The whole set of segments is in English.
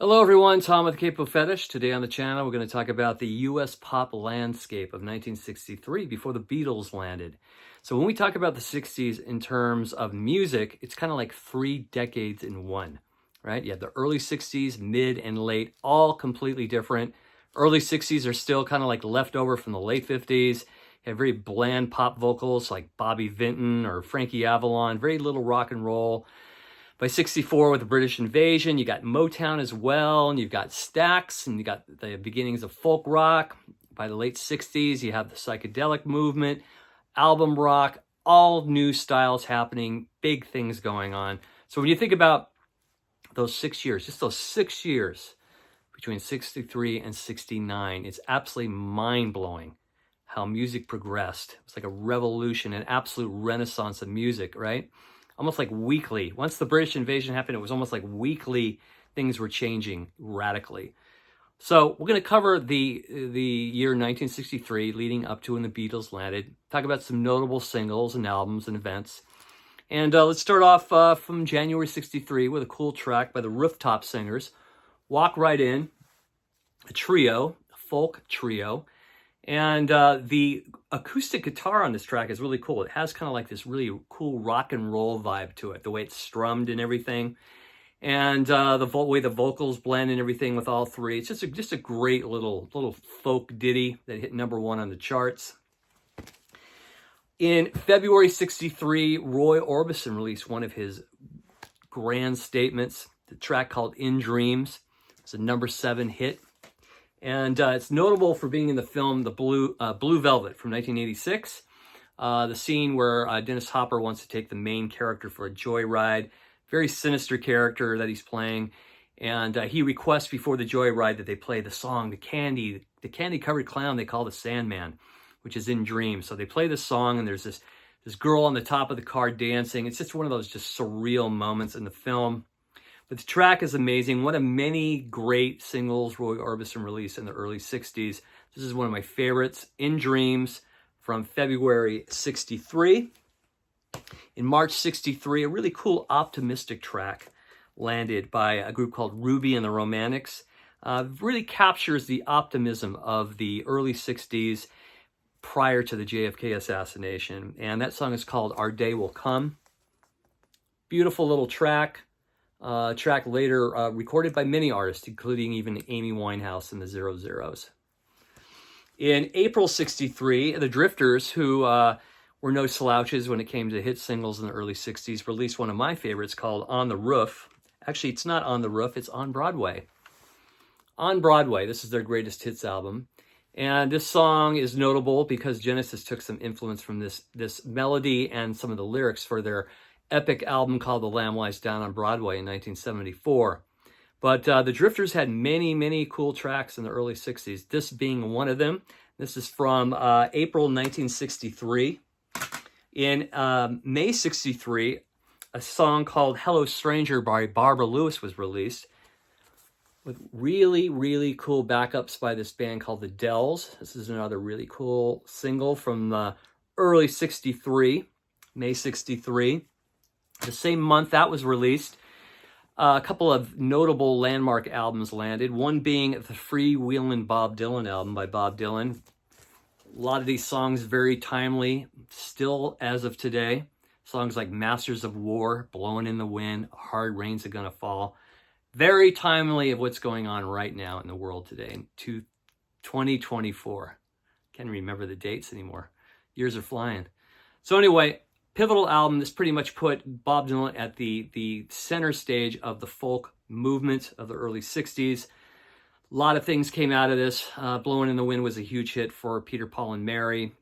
Hello everyone, Tom with Capo Fetish. Today on the channel we're going to talk about the US pop landscape of 1963 before the Beatles landed. So when we talk about the 60s in terms of music, it's kind of like 3 decades in one, right? You have the early 60s, mid and late, all completely different. Early 60s are still kind of like leftover from the late 50s. You have very bland pop vocals like Bobby Vinton or Frankie Avalon, very little rock and roll. By 64 with the British invasion, you got Motown as well, and you've got Stax, and you got the beginnings of folk rock. By the late 60s, you have the psychedelic movement, album rock, all new styles happening, big things going on. So when you think about those 6 years, just those 6 years between 63 and 69, it's absolutely mind-blowing how music progressed. It's like a revolution, an absolute renaissance of music, right? Almost like weekly. Once the British invasion happened, it was almost like weekly things were changing radically. So we're going to cover the year 1963 leading up to when the Beatles landed, talk about some notable singles and albums and events. And let's start off from January 63 with a cool track by the Rooftop Singers, Walk Right In, a trio, a folk trio. And the acoustic guitar on this track is really cool. It has kind of like this really cool rock and roll vibe to it, the way it's strummed and everything. And the way the vocals blend and everything with all three. It's just a great little folk ditty that hit #1 on the charts. In February 63, Roy Orbison released one of his grand statements, the track called In Dreams. It's a #7 hit. And it's notable for being in the film The Blue Velvet from 1986. The scene where Dennis Hopper wants to take the main character for a joyride. Very sinister character that he's playing. And he requests before the joyride that they play the song, the candy-covered clown they call the Sandman, which is In Dreams. So they play this song and there's this girl on the top of the car dancing. It's just one of those just surreal moments in the film. But the track is amazing. One of many great singles Roy Orbison released in the early 60s. This is one of my favorites, In Dreams, from February 63. In March 63, a really cool optimistic track landed by a group called Ruby and the Romantics. Really captures the optimism of the early 60s prior to the JFK assassination. And that song is called Our Day Will Come. Beautiful little track. Track later recorded by many artists, including even Amy Winehouse and the Zero Zeros. In April 63, the Drifters, who were no slouches when it came to hit singles in the early 60s, released one of my favorites called On the Roof. Actually, it's not On the Roof, it's On Broadway. On Broadway, this is their greatest hits album. And this song is notable because Genesis took some influence from this melody and some of the lyrics for their epic album called The Lamb Lies Down on Broadway in 1974. But the Drifters had many cool tracks in the early 60s, this being one of them. This is from April 1963. In May 63, a song called Hello Stranger by Barbara Lewis was released with really cool backups by this band called the Dells. This is another really cool single from early 63, May 63. The same month that was released, a couple of notable landmark albums landed, one being the Freewheelin' Bob Dylan album by Bob Dylan. A lot of these songs very timely, still as of today. Songs like Masters of War, Blowin' in the Wind, Hard Rain's Are Gonna Fall. Very timely of what's going on right now in the world today, in 2024. Can't remember the dates anymore. Years are flying. So anyway, pivotal album. This pretty much put Bob Dylan at the center stage of the folk movement of the early 60s. A lot of things came out of this. Blowin' in the Wind was a huge hit for Peter, Paul, and Mary.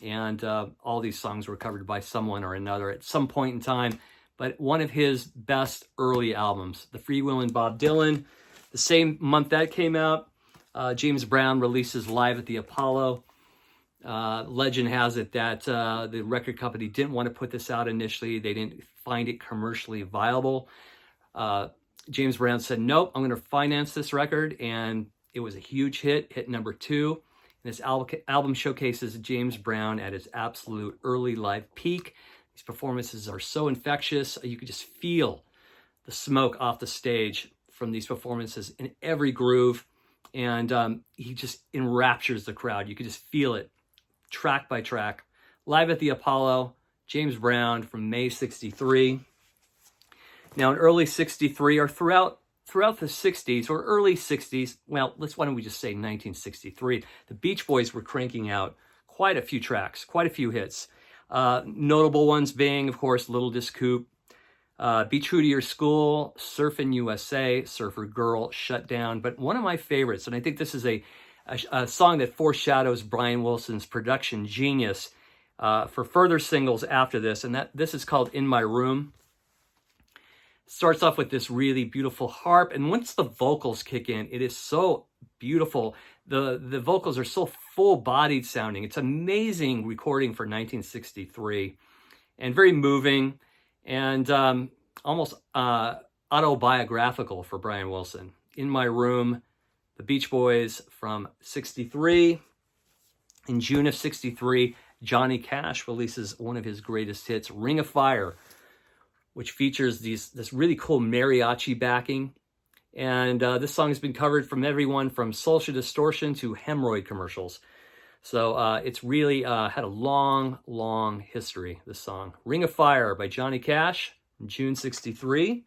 And all these songs were covered by someone or another at some point in time. But one of his best early albums, The Freewheelin' Bob Dylan. The same month that came out, James Brown releases Live at the Apollo. Legend has it that the record company didn't want to put this out initially. They didn't find it commercially viable. James Brown said, nope, I'm going to finance this record. And it was a huge hit #2. And this album showcases James Brown at his absolute early live peak. These performances are so infectious. You could just feel the smoke off the stage from these performances in every groove. And he just enraptures the crowd. You can just feel it track by track. Live at the Apollo, James Brown from May 63. Now in early 63, or throughout the 60s or early 60s, well, why don't we just say 1963, the Beach Boys were cranking out quite a few tracks, quite a few hits. Notable ones being, of course, Little Disc Coupe, Be True to Your School, Surfin' USA, Surfer Girl, Shut Down. But one of my favorites, and I think this is a song that foreshadows Brian Wilson's production genius for further singles after this, and this is called In My Room. Starts off with this really beautiful harp, and once the vocals kick in, it is so beautiful. The vocals are so full-bodied sounding. It's amazing recording for 1963, and very moving, and almost autobiographical for Brian Wilson. In My Room, the Beach Boys from 63. In June of 63, Johnny Cash releases one of his greatest hits, Ring of Fire, which features this really cool mariachi backing. And this song has been covered from everyone from Social Distortion to hemorrhoid commercials. So it's really had a long, long history, this song. Ring of Fire by Johnny Cash, June 63.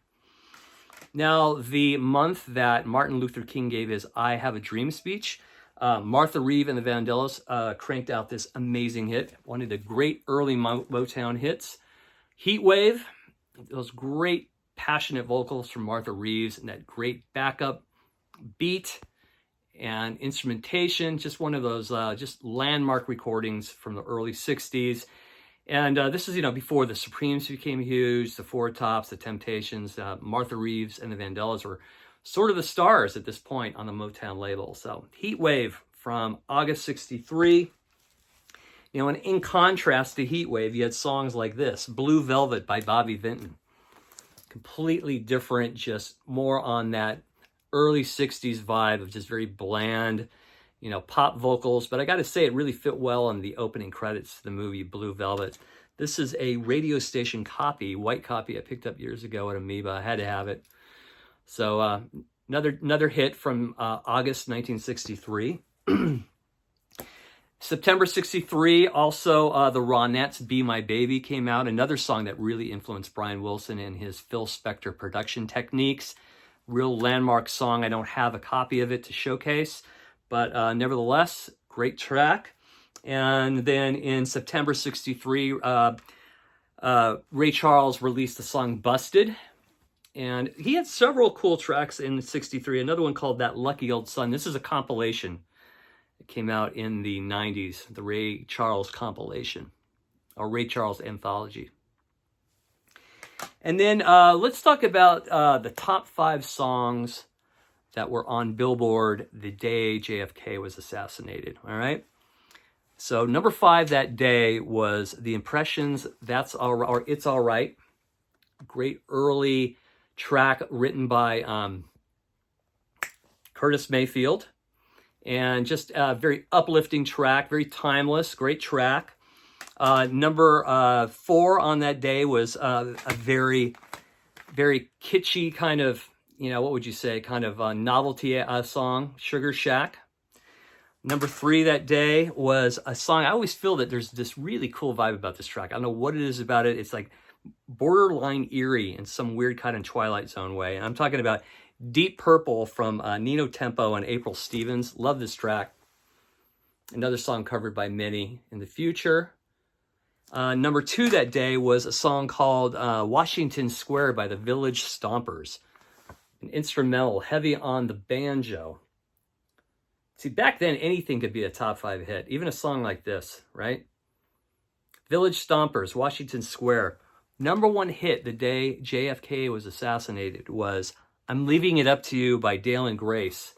Now, the month that Martin Luther King gave his I Have a Dream speech, Martha Reeve and the Vandellas cranked out this amazing hit, one of the great early Motown hits, Heat Wave. Those great passionate vocals from Martha Reeves and that great backup beat and instrumentation. Just one of those just landmark recordings from the early 60s. And this is, before the Supremes became huge, the Four Tops, the Temptations. Martha Reeves and the Vandellas were sort of the stars at this point on the Motown label. So Heat Wave from August 63. And in contrast to Heat Wave, you had songs like this, Blue Velvet by Bobby Vinton. Completely different, just more on that early 60s vibe of just very bland, pop vocals. But I got to say, it really fit well in the opening credits to the movie Blue Velvet. This is a radio station copy, white copy I picked up years ago at Amoeba. I had to have it. So another hit from August 1963. September 63, also the Ronettes' Be My Baby came out, another song that really influenced Brian Wilson and his Phil Spector production techniques. Real landmark song. I don't have a copy of it to showcase, but nevertheless, great track. And then in September 63, Ray Charles released the song Busted. And he had several cool tracks in 63, another one called That Lucky Old Son. This is a compilation. It came out in the 90s, the Ray Charles compilation, or Ray Charles anthology. And then let's talk about the top 5 songs that were on Billboard the day JFK was assassinated, all right? So number 5 that day was The Impressions, That's All Right, or It's All Right. Great early track written by Curtis Mayfield. And just a very uplifting track, very timeless, great track. Number 4 on that day was a very, very kitschy kind of, what would you say, kind of a novelty song, Sugar Shack. Number 3 that day was a song, I always feel that there's this really cool vibe about this track. I don't know what it is about it. It's like borderline eerie in some weird kind of Twilight Zone way. And I'm talking about Deep Purple from Nino Tempo and April Stevens. Love this track. Another song covered by many in the future. Number 2 that day was a song called Washington Square by the Village Stompers. An instrumental, heavy on the banjo. See, back then, anything could be a top 5 hit. Even a song like this, right? Village Stompers, Washington Square. Number 1 hit the day JFK was assassinated was I'm Leaving It Up to You by Dale and Grace.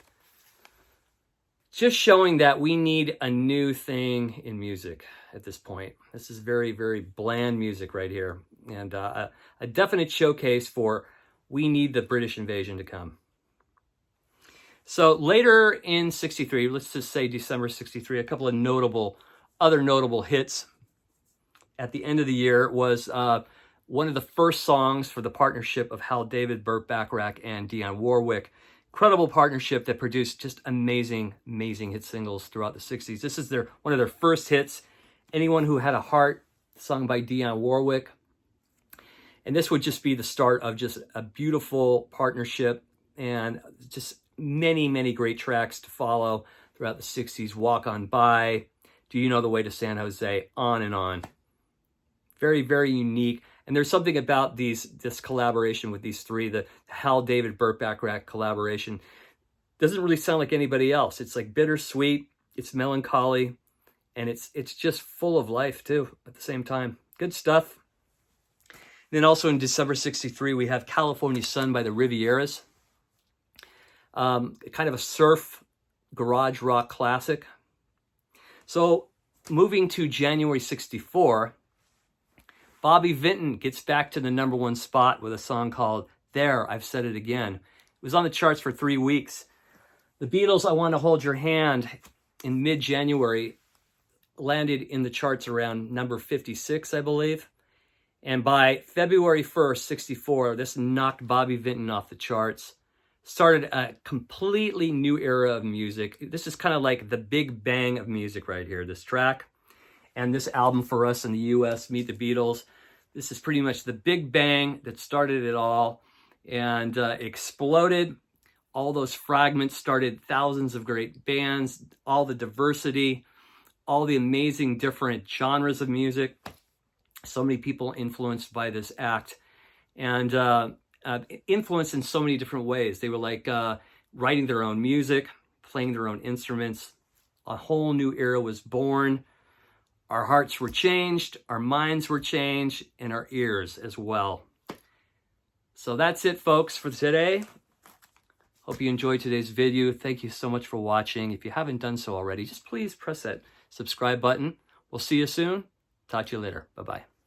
Just showing that we need a new thing in music at this point. This is very, very bland music right here. And a definite showcase for we need the British invasion to come. So later in 63, let's just say December 63, a couple of other notable hits at the end of the year was one of the first songs for the partnership of Hal David, Burt Bacharach, and Dionne Warwick. Incredible partnership that produced just amazing, amazing hit singles throughout the 60s. This is one of their first hits, Anyone Who Had a Heart, sung by Dionne Warwick. And this would just be the start of just a beautiful partnership and just many, many great tracks to follow throughout the 60s. Walk On By, Do You Know the Way to San Jose, on and on. Very, very unique. And there's something about this collaboration with these three, the Hal David, Burt Bacharach collaboration, doesn't really sound like anybody else. It's like bittersweet, it's melancholy, and it's just full of life too at the same time. Good stuff. Then also in December 63, we have California Sun by the Rivieras. Kind of a surf garage rock classic. So moving to January 64, Bobby Vinton gets back to the #1 spot with a song called There, I've Said It Again. It was on the charts for 3 weeks. The Beatles' I Want to Hold Your Hand in mid-January landed in the charts around number 56, I believe. And by February 1st, 64, this knocked Bobby Vinton off the charts. Started a completely new era of music. This is kind of like the big bang of music right here, this track. And this album for us in the US, Meet the Beatles. This is pretty much the big bang that started it all and exploded. All those fragments started thousands of great bands, all the diversity, all the amazing different genres of music. So many people influenced by this act and influenced in so many different ways. They were like writing their own music, playing their own instruments. A whole new era was born. Our hearts were changed, our minds were changed, and our ears as well. So that's it, folks, for today. Hope you enjoyed today's video. Thank you so much for watching. If you haven't done so already, just please press that subscribe button. We'll see you soon. Talk to you later. Bye-bye.